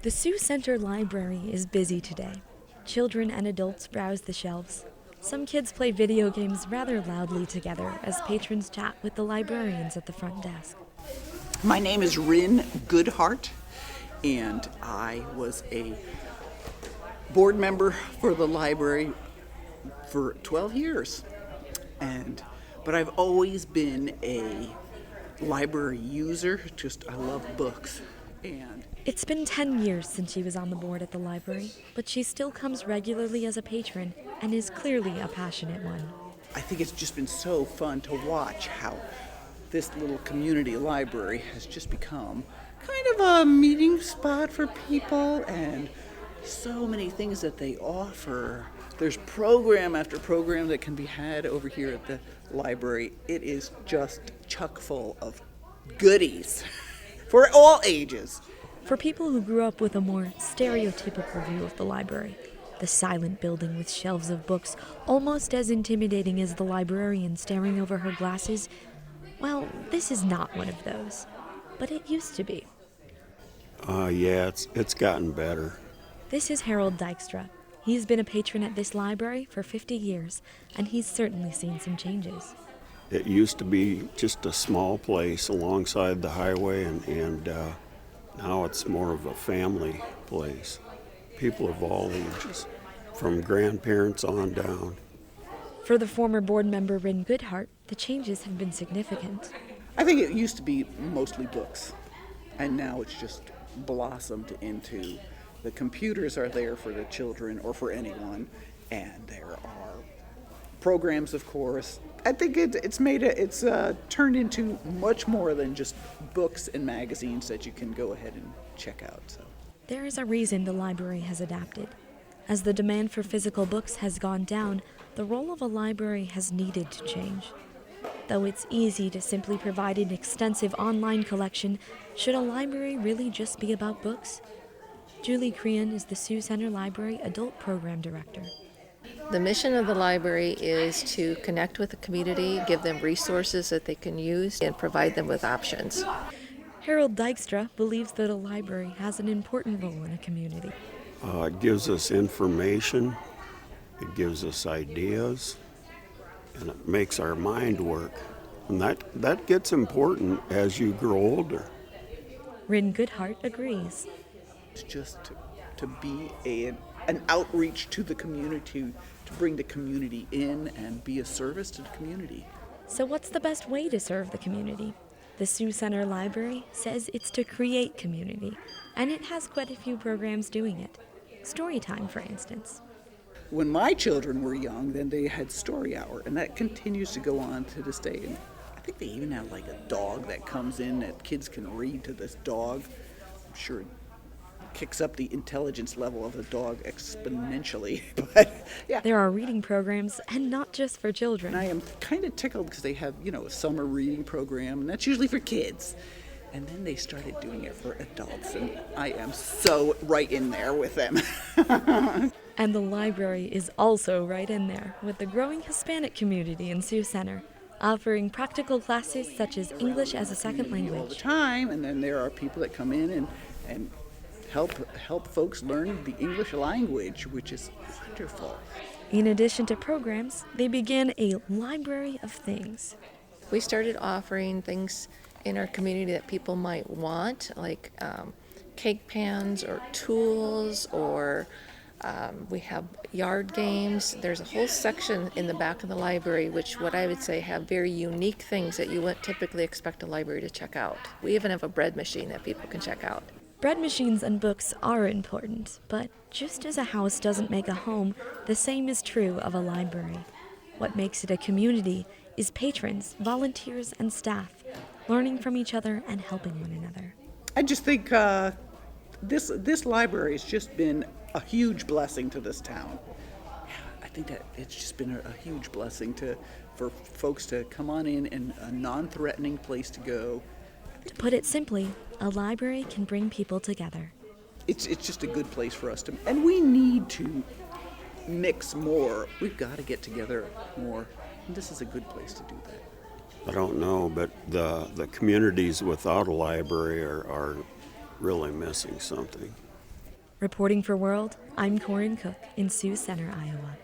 The Sioux Center Library is busy today. Children and adults browse the shelves. Some kids play video games rather loudly together as patrons chat with the librarians at the front desk. My name is Koryn Goodhart, and I was a board member for the library for 12 years. But I've always been a library user. I love books. It's been 10 years since she was on the board at the library, but she still comes regularly as a patron and is clearly a passionate one. I think it's just been so fun to watch how this little community library has just become kind of a meeting spot for people, and so many things that they offer. There's program after program that can be had over here at the library. It is just chock full of goodies for all ages. For people who grew up with a more stereotypical view of the library, the silent building with shelves of books almost as intimidating as the librarian staring over her glasses, well, this is not one of those. But it used to be. Yeah, it's gotten better. This is Harold Dykstra. He's been a patron at this library for 50 years, and he's certainly seen some changes. It used to be just a small place alongside the highway, and now it's more of a family place. People of all ages, from grandparents on down. For the former board member Koryn Goodhart, the changes have been significant. I think it used to be mostly books, and now it's just blossomed into the computers are there for the children or for anyone, and there are programs, of course. I think it's turned into much more than just books and magazines that you can go ahead and check out. So there is a reason the library has adapted. As the demand for physical books has gone down, the role of a library has needed to change. Though it's easy to simply provide an extensive online collection, should a library really just be about books? Julie Koryn is the Sioux Center Library Adult Program Director. The mission of the library is to connect with the community, give them resources that they can use, and provide them with options. Harold Dykstra believes that a library has an important role in a community. It gives us information, it gives us ideas, and it makes our mind work. And that gets important as you grow older. Koryn Goodhart agrees. It's just to be an outreach to the community, to bring the community in and be a service to the community. So what's the best way to serve the community? The Sioux Center Library says it's to create community, and it has quite a few programs doing it. Storytime, for instance. When my children were young, then they had Story Hour, and that continues to go on to this day. And I think they even have like a dog that comes in that kids can read to this dog. I'm sure it kicks up the intelligence level of the dog exponentially. But yeah. There are reading programs, and not just for children. And I am kind of tickled because they have, a summer reading program, and that's usually for kids. And then they started doing it for adults, and I am so right in there with them. And the library is also right in there with the growing Hispanic community in Sioux Center, offering practical classes such as English as a second language. All the time, and then there are people that come in and help folks learn the English language, which is wonderful. In addition to programs, they began a library of things. We started offering things in our community that people might want, like cake pans or tools, or we have yard games. There's a whole section in the back of the library which what I would say have very unique things that you wouldn't typically expect a library to check out. We even have a bread machine that people can check out. Bread machines and books are important, but just as a house doesn't make a home, the same is true of a library. What makes it a community is patrons, volunteers, and staff learning from each other and helping one another. I just think this library has just been a huge blessing to this town. I think that it's just been a huge blessing for folks to come on in and a non-threatening place to go. To put it simply, a library can bring people together. It's just a good place for us to, and we need to mix more. We've got to get together more, and this is a good place to do that. I don't know, but the communities without a library are really missing something. Reporting for World, I'm Koryn Koch in Sioux Center, Iowa.